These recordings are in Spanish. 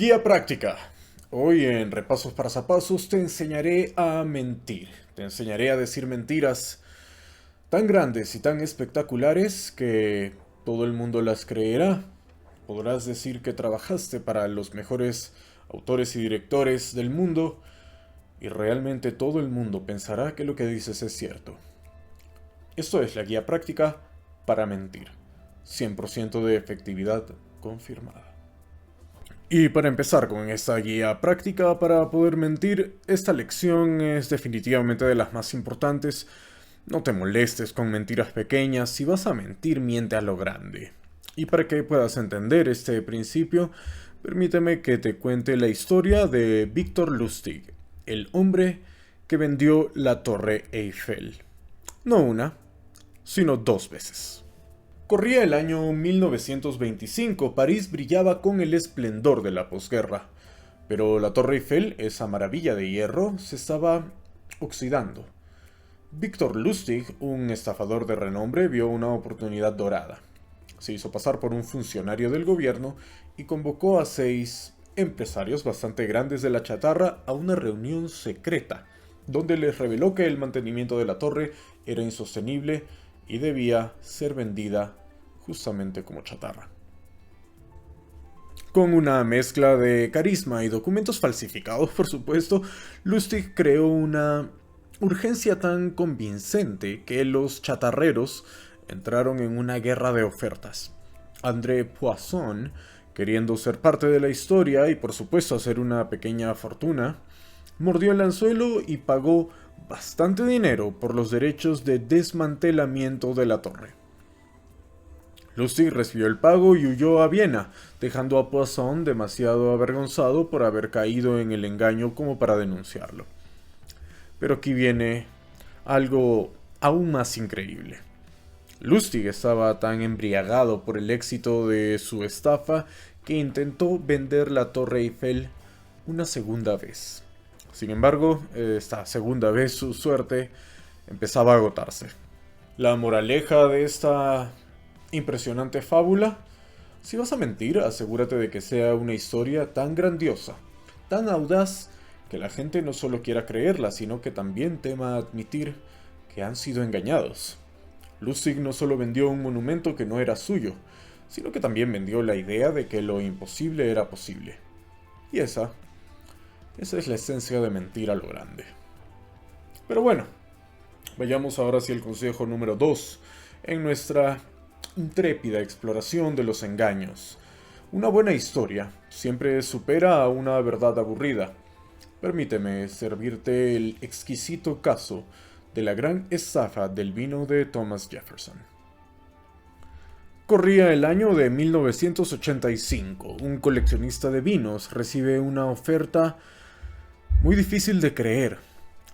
Guía práctica. Hoy en Repasos para Zapazos te enseñaré a mentir. Te enseñaré a decir mentiras tan grandes y tan espectaculares que todo el mundo las creerá. Podrás decir que trabajaste para los mejores autores y directores del mundo y realmente todo el mundo pensará que lo que dices es cierto. Esto es la guía práctica para mentir. 100% de efectividad confirmada. Y para empezar con esta guía práctica para poder mentir, esta lección es definitivamente de las más importantes. No te molestes con mentiras pequeñas, si vas a mentir, miente a lo grande. Y para que puedas entender este principio, permíteme que te cuente la historia de Victor Lustig, el hombre que vendió la Torre Eiffel. No una, sino dos veces. Corría el año 1925, París brillaba con el esplendor de la posguerra, pero la Torre Eiffel, esa maravilla de hierro, se estaba oxidando. Victor Lustig, un estafador de renombre, vio una oportunidad dorada. Se hizo pasar por un funcionario del gobierno y convocó a 6 empresarios bastante grandes de la chatarra a una reunión secreta, donde les reveló que el mantenimiento de la torre era insostenible y debía ser vendida justamente como chatarra. Con una mezcla de carisma y documentos falsificados, por supuesto, Lustig creó una urgencia tan convincente que los chatarreros entraron en una guerra de ofertas. André Poisson, queriendo ser parte de la historia y por supuesto hacer una pequeña fortuna, mordió el anzuelo y pagó bastante dinero por los derechos de desmantelamiento de la torre. Lustig recibió el pago y huyó a Viena, dejando a Poisson demasiado avergonzado por haber caído en el engaño como para denunciarlo. Pero aquí viene algo aún más increíble. Lustig estaba tan embriagado por el éxito de su estafa que intentó vender la Torre Eiffel una segunda vez. Sin embargo, esta segunda vez su suerte empezaba a agotarse. La moraleja de esta impresionante fábula: si vas a mentir, asegúrate de que sea una historia tan grandiosa, tan audaz, que la gente no solo quiera creerla, sino que también tema admitir que han sido engañados. Lustig no solo vendió un monumento que no era suyo, sino que también vendió la idea de que lo imposible era posible. Y esa es la esencia de mentir a lo grande. Pero bueno, vayamos ahora hacia el consejo número 2 en nuestra intrépida exploración de los engaños. Una buena historia siempre supera a una verdad aburrida. Permíteme servirte el exquisito caso de la gran estafa del vino de Thomas Jefferson. Corría el año de 1985. Un coleccionista de vinos recibe una oferta muy difícil de creer: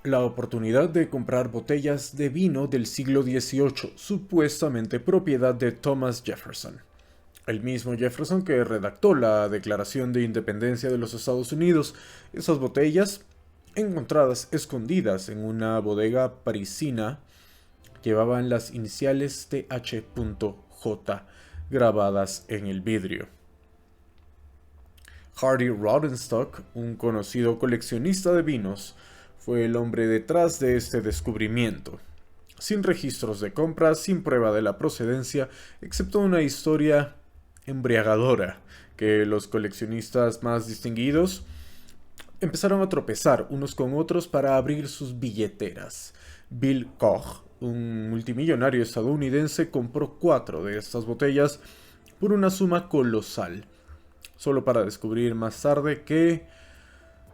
la oportunidad de comprar botellas de vino del siglo XVIII, supuestamente propiedad de Thomas Jefferson. El mismo Jefferson que redactó la Declaración de Independencia de los Estados Unidos. Esas botellas, encontradas escondidas en una bodega parisina, llevaban las iniciales TH.J grabadas en el vidrio. Hardy Rodenstock, un conocido coleccionista de vinos, fue el hombre detrás de este descubrimiento. Sin registros de compra, sin prueba de la procedencia, excepto una historia embriagadora que los coleccionistas más distinguidos empezaron a tropezar unos con otros para abrir sus billeteras. Bill Koch, un multimillonario estadounidense, compró 4 de estas botellas por una suma colosal, solo para descubrir más tarde que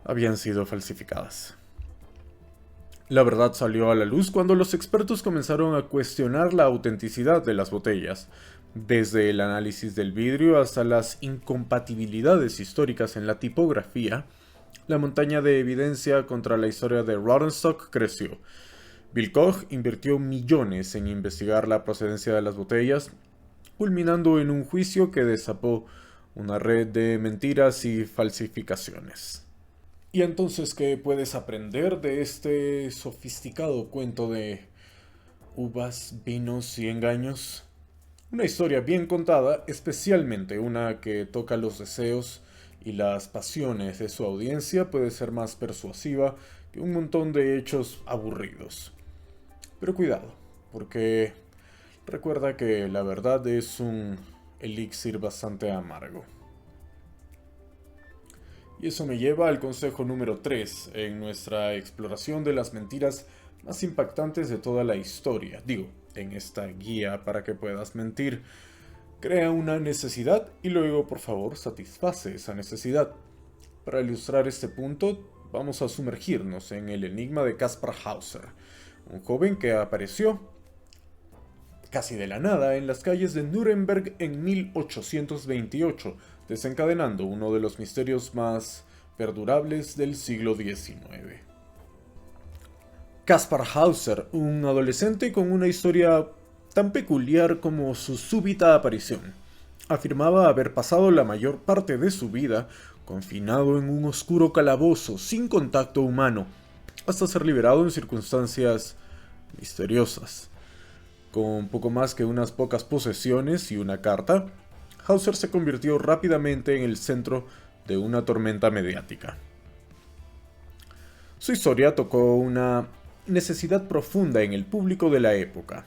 habían sido falsificadas. La verdad salió a la luz cuando los expertos comenzaron a cuestionar la autenticidad de las botellas, desde el análisis del vidrio hasta las incompatibilidades históricas en la tipografía. La montaña de evidencia contra la historia de Rodenstock creció. Bill Koch invirtió millones en investigar la procedencia de las botellas, culminando en un juicio que destapó una red de mentiras y falsificaciones. ¿Y entonces qué puedes aprender de este sofisticado cuento de uvas, vinos y engaños? Una historia bien contada, especialmente una que toca los deseos, y las pasiones de su audiencia puede ser más persuasiva que un montón de hechos aburridos. Pero cuidado, porque recuerda que la verdad es un elixir bastante amargo. Y eso me lleva al consejo número 3 en nuestra exploración de las mentiras más impactantes de toda la historia. Digo, en esta guía para que puedas mentir. Crea una necesidad y luego, por favor, satisface esa necesidad. Para ilustrar este punto, vamos a sumergirnos en el enigma de Kaspar Hauser, un joven que apareció casi de la nada en las calles de Nuremberg en 1828, desencadenando uno de los misterios más perdurables del siglo XIX. Kaspar Hauser, un adolescente con una historia tan peculiar como su súbita aparición, afirmaba haber pasado la mayor parte de su vida confinado en un oscuro calabozo sin contacto humano, hasta ser liberado en circunstancias misteriosas. Con poco más que unas pocas posesiones y una carta, Hauser se convirtió rápidamente en el centro de una tormenta mediática. Su historia tocó una necesidad profunda en el público de la época,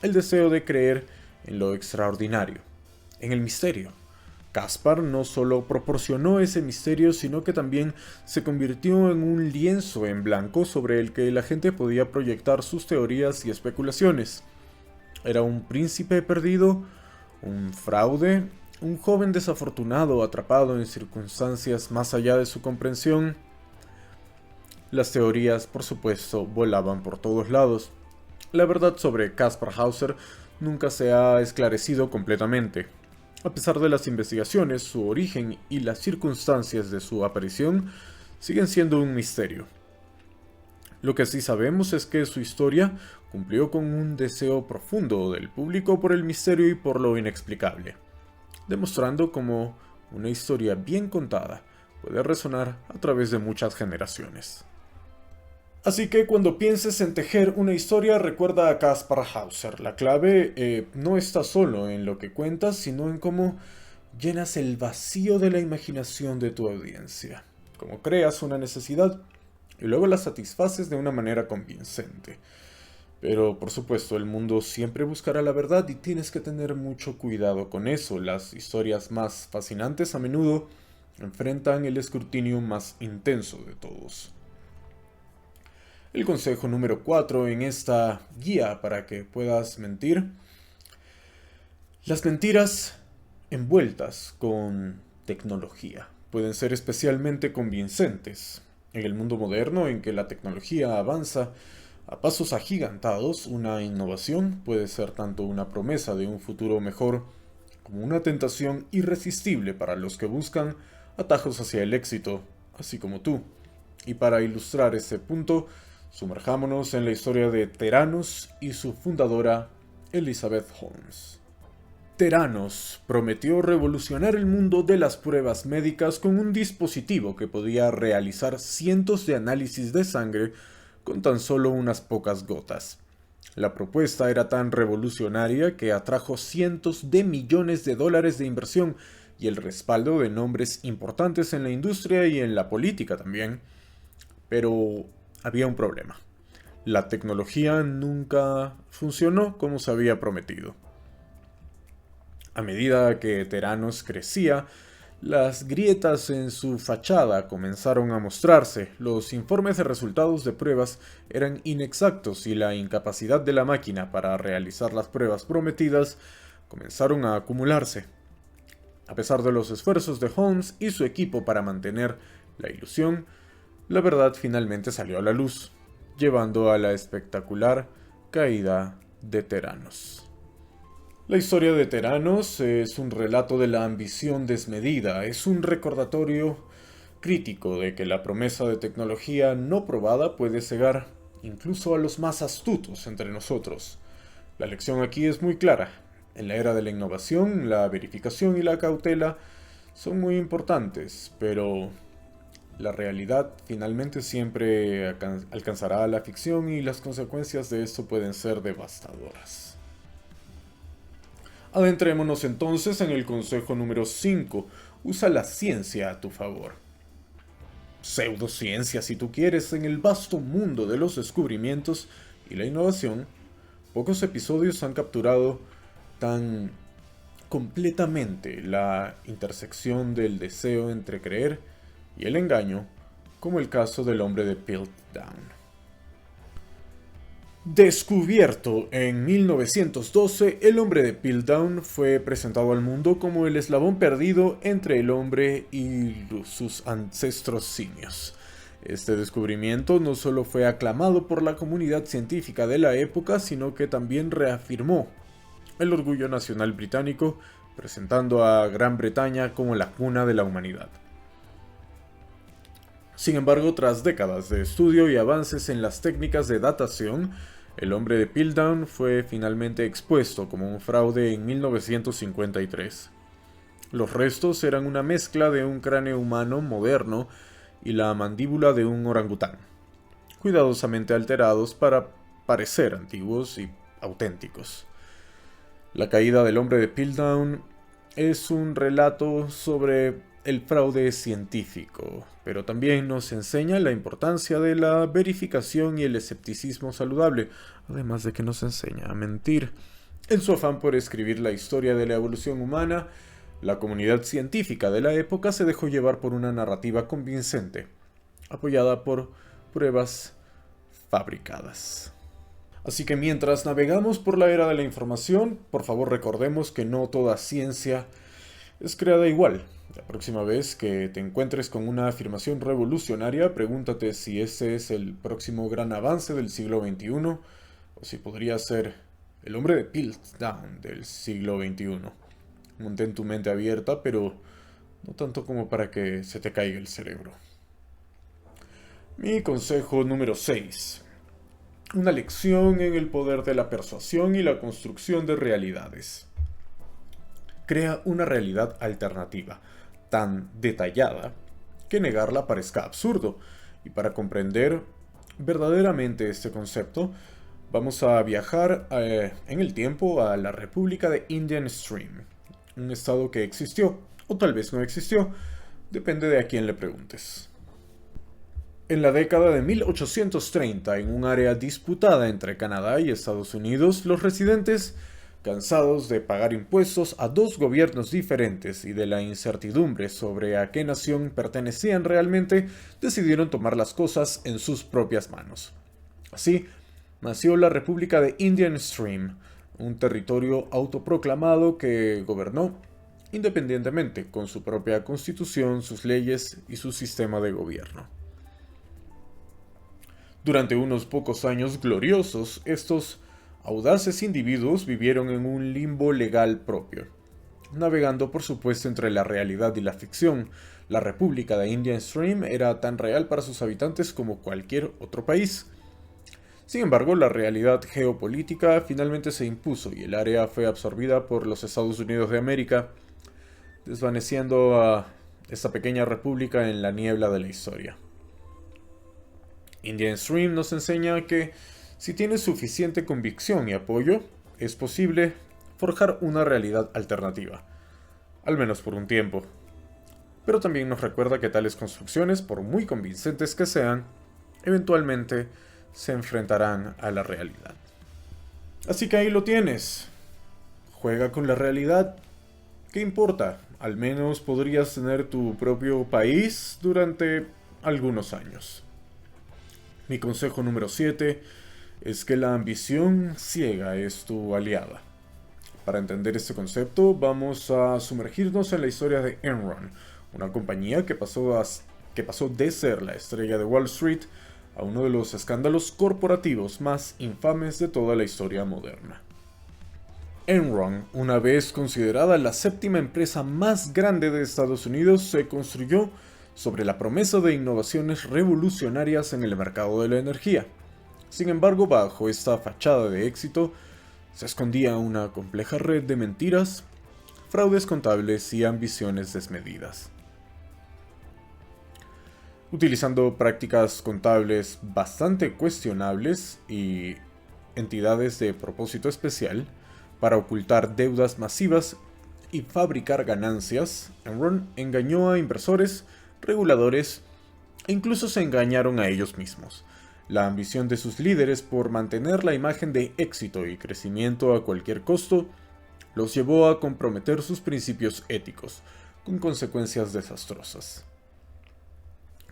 el deseo de creer en lo extraordinario, en el misterio. Kaspar no solo proporcionó ese misterio, sino que también se convirtió en un lienzo en blanco sobre el que la gente podía proyectar sus teorías y especulaciones. Era un príncipe perdido, un fraude, un joven desafortunado atrapado en circunstancias más allá de su comprensión. Las teorías, por supuesto, volaban por todos lados. La verdad sobre Kaspar Hauser nunca se ha esclarecido completamente. A pesar de las investigaciones, su origen y las circunstancias de su aparición siguen siendo un misterio. Lo que sí sabemos es que su historia cumplió con un deseo profundo del público por el misterio y por lo inexplicable, demostrando cómo una historia bien contada puede resonar a través de muchas generaciones. Así que cuando pienses en tejer una historia, recuerda a Kaspar Hauser. La clave no está solo en lo que cuentas, sino en cómo llenas el vacío de la imaginación de tu audiencia. Cómo creas una necesidad y luego la satisfaces de una manera convincente. Pero por supuesto, el mundo siempre buscará la verdad y tienes que tener mucho cuidado con eso. Las historias más fascinantes a menudo enfrentan el escrutinio más intenso de todos. El consejo número 4 en esta guía para que puedas mentir. Las mentiras envueltas con tecnología pueden ser especialmente convincentes. En el mundo moderno en que la tecnología avanza a pasos agigantados, una innovación puede ser tanto una promesa de un futuro mejor como una tentación irresistible para los que buscan atajos hacia el éxito, así como tú. Y para ilustrar este punto, sumerjámonos en la historia de Theranos y su fundadora, Elizabeth Holmes. Theranos prometió revolucionar el mundo de las pruebas médicas con un dispositivo que podía realizar cientos de análisis de sangre con tan solo unas pocas gotas. La propuesta era tan revolucionaria que atrajo cientos de millones de dólares de inversión y el respaldo de nombres importantes en la industria y en la política también. Pero había un problema. La tecnología nunca funcionó como se había prometido. A medida que Theranos crecía, las grietas en su fachada comenzaron a mostrarse, los informes de resultados de pruebas eran inexactos y la incapacidad de la máquina para realizar las pruebas prometidas comenzaron a acumularse. A pesar de los esfuerzos de Holmes y su equipo para mantener la ilusión, la verdad finalmente salió a la luz, llevando a la espectacular caída de Theranos. La historia de Theranos es un relato de la ambición desmedida, es un recordatorio crítico de que la promesa de tecnología no probada puede cegar incluso a los más astutos entre nosotros. La lección aquí es muy clara. En la era de la innovación, la verificación y la cautela son muy importantes, pero la realidad finalmente siempre alcanzará a la ficción y las consecuencias de esto pueden ser devastadoras. Adentrémonos entonces en el consejo número 5, usa la ciencia a tu favor. Pseudociencia, si tú quieres, en el vasto mundo de los descubrimientos y la innovación, pocos episodios han capturado tan completamente la intersección del deseo entre creer y el engaño como el caso del hombre de Piltdown. Descubierto en 1912, el hombre de Piltdown fue presentado al mundo como el eslabón perdido entre el hombre y sus ancestros simios. Este descubrimiento no solo fue aclamado por la comunidad científica de la época, sino que también reafirmó el orgullo nacional británico, presentando a Gran Bretaña como la cuna de la humanidad. Sin embargo, tras décadas de estudio y avances en las técnicas de datación, el hombre de Piltdown fue finalmente expuesto como un fraude en 1953. Los restos eran una mezcla de un cráneo humano moderno y la mandíbula de un orangután, cuidadosamente alterados para parecer antiguos y auténticos. La caída del hombre de Piltdown es un relato sobre el fraude científico, pero también nos enseña la importancia de la verificación y el escepticismo saludable, además de que nos enseña a mentir. En su afán por escribir la historia de la evolución humana, la comunidad científica de la época se dejó llevar por una narrativa convincente, apoyada por pruebas fabricadas. Así que mientras navegamos por la era de la información, por favor recordemos que no toda ciencia es creada igual. La próxima vez que te encuentres con una afirmación revolucionaria, pregúntate si ese es el próximo gran avance del siglo XXI o si podría ser el hombre de Piltdown del siglo XXI. Mantén tu mente abierta, pero no tanto como para que se te caiga el cerebro. Mi consejo número 6. Una lección en el poder de la persuasión y la construcción de realidades. Crea una realidad alternativa, tan detallada que negarla parezca absurdo. Y para comprender verdaderamente este concepto, vamos a viajar en el tiempo a la República de Indian Stream, un estado que existió, o tal vez no existió, depende de a quién le preguntes. En la década de 1830, en un área disputada entre Canadá y Estados Unidos, los residentes, cansados de pagar impuestos a dos gobiernos diferentes y de la incertidumbre sobre a qué nación pertenecían realmente, decidieron tomar las cosas en sus propias manos. Así, nació la República de Indian Stream, un territorio autoproclamado que gobernó independientemente, con su propia constitución, sus leyes y su sistema de gobierno. Durante unos pocos años gloriosos, estos audaces individuos vivieron en un limbo legal propio, navegando por supuesto entre la realidad y la ficción. La República de Indian Stream era tan real para sus habitantes como cualquier otro país. Sin embargo, la realidad geopolítica finalmente se impuso y el área fue absorbida por los Estados Unidos de América, desvaneciendo a esta pequeña república en la niebla de la historia. Indian Stream nos enseña que si tienes suficiente convicción y apoyo, es posible forjar una realidad alternativa, al menos por un tiempo. Pero también nos recuerda que tales construcciones, por muy convincentes que sean, eventualmente se enfrentarán a la realidad. Así que ahí lo tienes. Juega con la realidad. ¿Qué importa? Al menos podrías tener tu propio país durante algunos años. Mi consejo número 7 es que la ambición ciega es tu aliada. Para entender este concepto, vamos a sumergirnos en la historia de Enron, una compañía que pasó de ser la estrella de Wall Street a uno de los escándalos corporativos más infames de toda la historia moderna. Enron, una vez considerada la séptima empresa más grande de Estados Unidos, se construyó sobre la promesa de innovaciones revolucionarias en el mercado de la energía. Sin embargo, bajo esta fachada de éxito, se escondía una compleja red de mentiras, fraudes contables y ambiciones desmedidas. Utilizando prácticas contables bastante cuestionables y entidades de propósito especial para ocultar deudas masivas, y fabricar ganancias, Enron engañó a inversores, reguladores e incluso se engañaron a ellos mismos. La ambición de sus líderes por mantener la imagen de éxito y crecimiento a cualquier costo los llevó a comprometer sus principios éticos, con consecuencias desastrosas.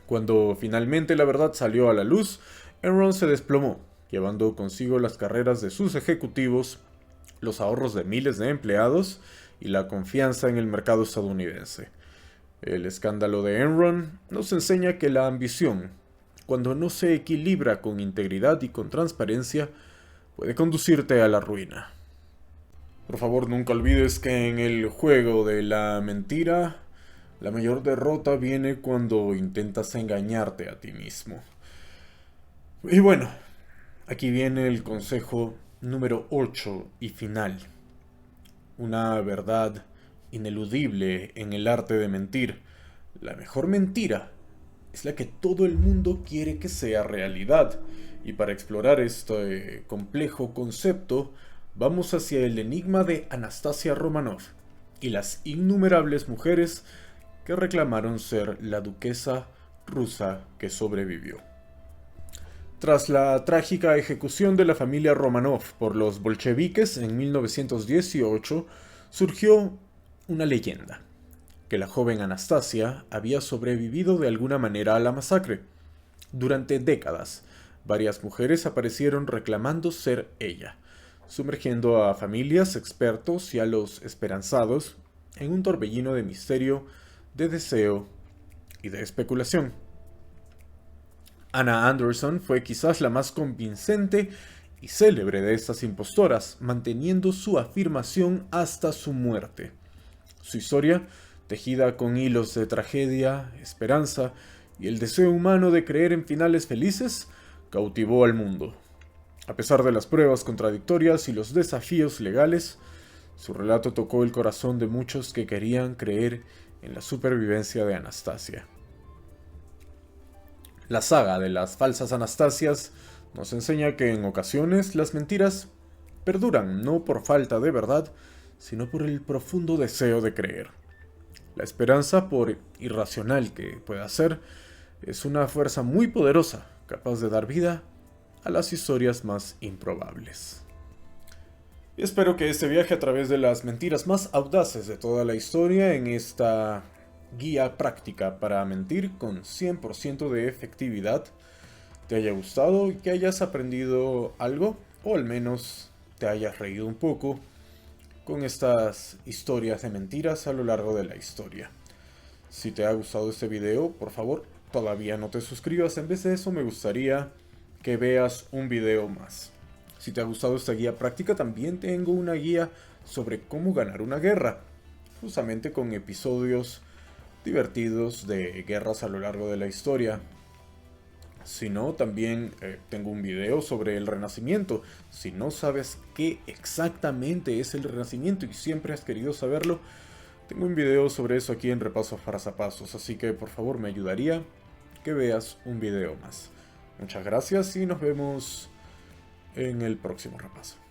Cuando finalmente la verdad salió a la luz, Enron se desplomó, llevando consigo las carreras de sus ejecutivos, los ahorros de miles de empleados y la confianza en el mercado estadounidense. El escándalo de Enron nos enseña que la ambición, cuando no se equilibra con integridad y con transparencia, puede conducirte a la ruina. Por favor, nunca olvides que en el juego de la mentira, la mayor derrota viene cuando intentas engañarte a ti mismo. Y bueno, aquí viene el consejo número 8 y final. Una verdad ineludible en el arte de mentir. La mejor mentira es la que todo el mundo quiere que sea realidad. Y para explorar este complejo concepto, vamos hacia el enigma de Anastasia Romanov y las innumerables mujeres que reclamaron ser la duquesa rusa que sobrevivió. Tras la trágica ejecución de la familia Romanov por los bolcheviques en 1918, surgió una leyenda, que la joven Anastasia había sobrevivido de alguna manera a la masacre. Durante décadas, varias mujeres aparecieron reclamando ser ella, sumergiendo a familias, expertos y a los esperanzados en un torbellino de misterio, de deseo y de especulación. Anna Anderson fue quizás la más convincente y célebre de estas impostoras, manteniendo su afirmación hasta su muerte. Su historia, tejida con hilos de tragedia, esperanza y el deseo humano de creer en finales felices, cautivó al mundo. A pesar de las pruebas contradictorias y los desafíos legales, su relato tocó el corazón de muchos que querían creer en la supervivencia de Anastasia. La saga de las falsas Anastasias nos enseña que en ocasiones las mentiras perduran no por falta de verdad, sino por el profundo deseo de creer. La esperanza, por irracional que pueda ser, es una fuerza muy poderosa, capaz de dar vida a las historias más improbables. Y espero que este viaje a través de las mentiras más audaces de toda la historia en esta guía práctica para mentir con 100% de efectividad te haya gustado y que hayas aprendido algo, o al menos te hayas reído un poco con estas historias de mentiras a lo largo de la historia. Si te ha gustado este video, por favor, todavía no te suscribas. En vez de eso, me gustaría que veas un video más. Si te ha gustado esta guía práctica, también tengo una guía sobre cómo ganar una guerra, justamente con episodios divertidos de guerras a lo largo de la historia. Si no, también tengo un video sobre el Renacimiento. Si no sabes qué exactamente es el Renacimiento y siempre has querido saberlo, tengo un video sobre eso aquí en Repasos Pasos, así que por favor me ayudaría que veas un video más. Muchas gracias y nos vemos en el próximo repaso.